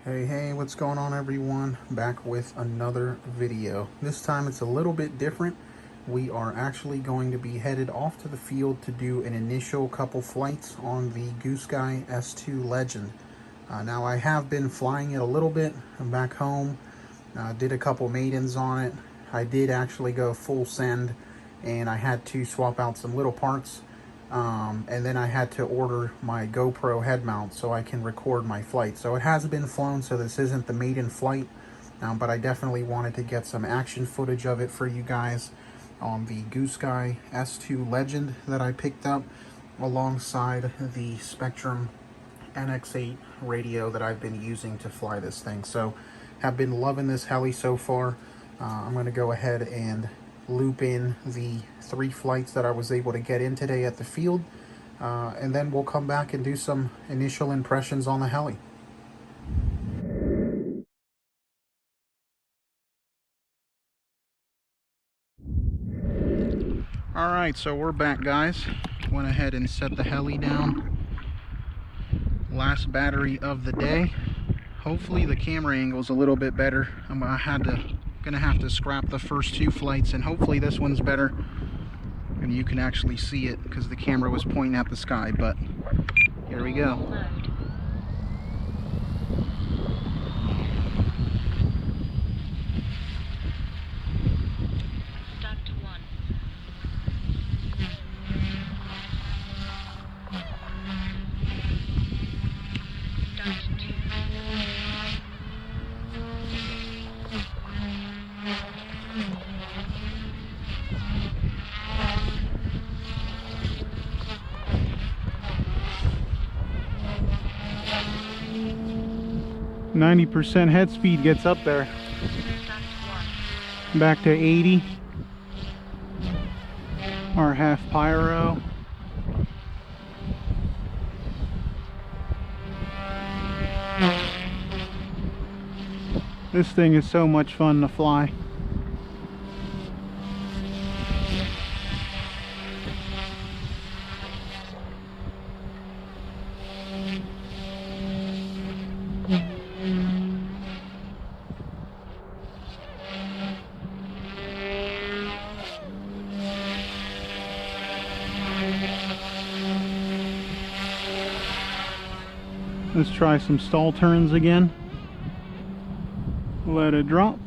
Hey, what's going on everyone? Back with another video. This time it's a little bit different. We are actually going to be headed off to the field to do an initial couple flights on the Goosky S2 Legend. Now I have been flying it a little bit. I'm back home, did a couple maidens on it. I did actually go full send and I had to swap out some little parts. And then I had to order my GoPro head mount so I can record my flight. So it has been flown, so this isn't the maiden flight, but I definitely wanted to get some action footage of it for you guys on the Goosky S2 Legend that I picked up alongside the Spectrum NX8 radio that I've been using to fly this thing. So have been loving this heli so far. I'm going to go ahead and loop in the 3 flights that I was able to get in today at the field, and then we'll come back and do some initial impressions on the heli. Alright, so we're back, guys. Went ahead and set the heli down. Last battery of the day. Hopefully the camera angle is a little bit better. Gonna have to scrap the first 2 flights, and hopefully this one's better and you can actually see it because the camera was pointing at the sky. But here we go. Start to 1. Start to 2. 90% head speed gets up there. Back to 80. Our half pyro. This thing is so much fun to fly. Let's try some stall turns again. Let it drop.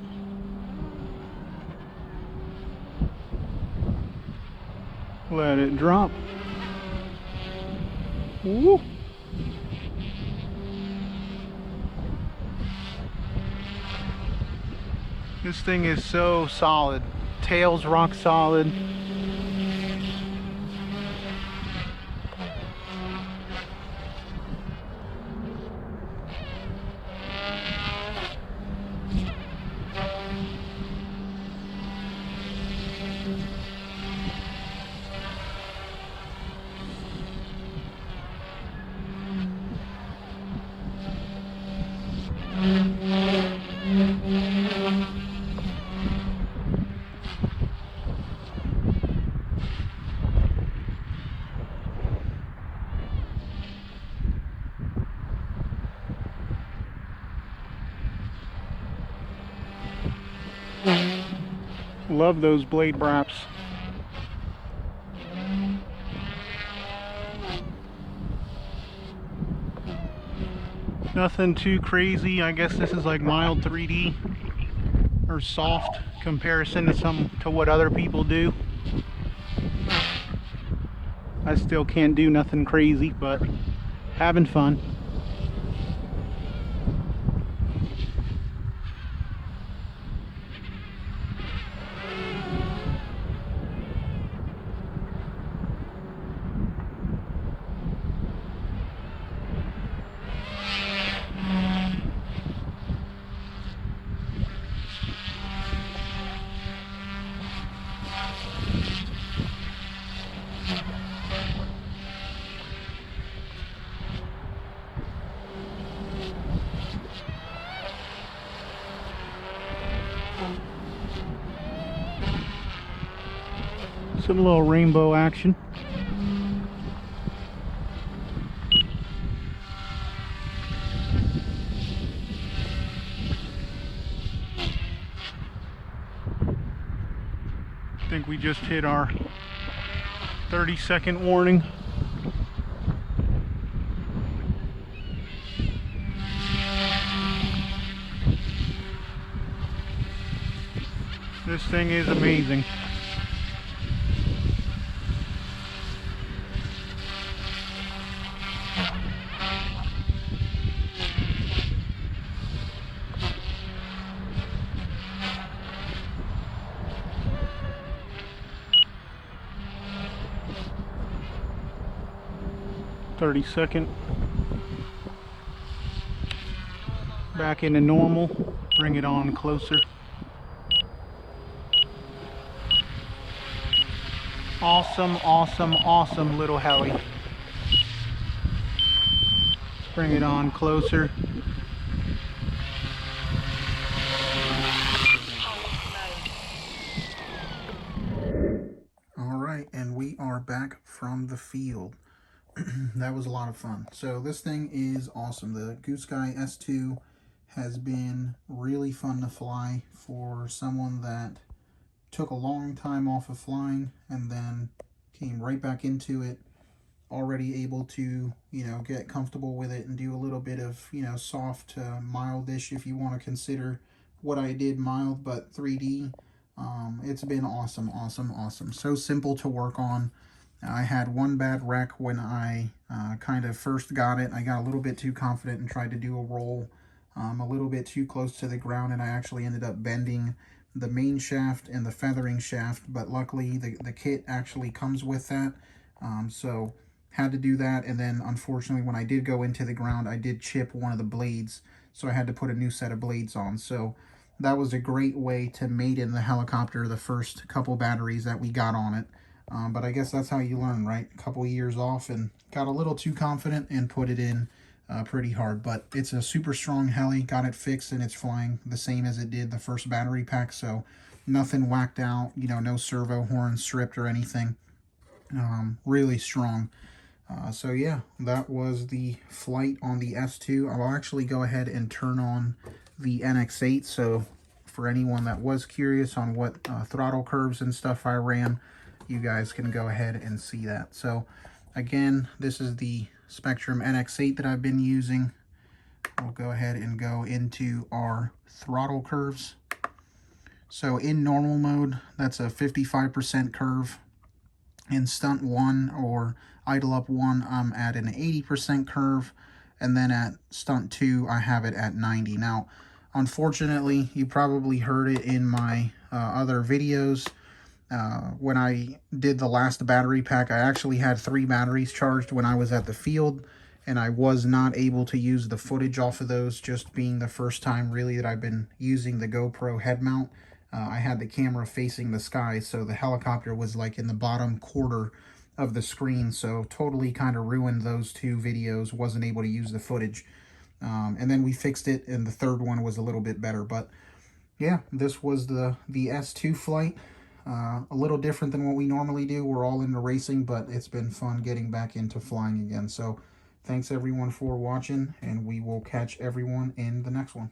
Let it drop. Woo! This thing is so solid. Tail's rock solid. Love those blade wraps. Nothing too crazy. I guess this is like mild 3D or soft comparison to what other people do. I still can't do nothing crazy, but having fun. Some little rainbow action. think we just hit our 30-second warning. This thing is amazing. .30-second. Back into normal. Bring it on closer. Awesome, awesome, awesome little heli. Let's bring it on closer. All right, and we are back from the field. That was a lot of fun. So this thing is awesome. The Goosky S2 has been really fun to fly for someone that took a long time off of flying and then came right back into it, already able to, you know, get comfortable with it and do a little bit of, you know, soft to mildish, if you want to consider what I did mild, but 3D. It's been awesome, awesome, awesome. So simple to work on. I had one bad wreck when I kind of first got it. I got a little bit too confident and tried to do a roll a little bit too close to the ground, and I actually ended up bending the main shaft and the feathering shaft, but luckily the kit actually comes with that. So had to do that, and then unfortunately when I did go into the ground, I did chip one of the blades, so I had to put a new set of blades on. So that was a great way to Maiden the helicopter the first couple batteries that we got on it. But I guess that's how you learn, right? A couple years off and got a little too confident and put it in pretty hard. But it's a super strong heli, got it fixed, and it's flying the same as it did the first battery pack. So nothing whacked out, you know, no servo horn stripped or anything. Really strong. So yeah, that was the flight on the S2. I'll actually go ahead and turn on the NX8. So for anyone that was curious on what throttle curves and stuff I ran, you guys can go ahead and see that. So again, this is the Spectrum NX8 that I've been using. We'll go ahead and go into our throttle curves. So in normal mode, that's a 55% curve. In stunt 1 or idle up 1, I'm at an 80% curve. And then at stunt 2, I have it at 90. Now, unfortunately, you probably heard it in my other videos. When I did the last battery pack, I actually had 3 batteries charged when I was at the field, and I was not able to use the footage off of those, just being the first time really that I've been using the GoPro head mount. I had the camera facing the sky, so the helicopter was like in the bottom quarter of the screen, so totally kind of ruined those 2 videos, wasn't able to use the footage. And then we fixed it, and the third one was a little bit better. But yeah, this was the S2 flight. A little different than what we normally do. We're all into racing, but it's been fun getting back into flying again. So thanks everyone for watching, and we will catch everyone in the next one.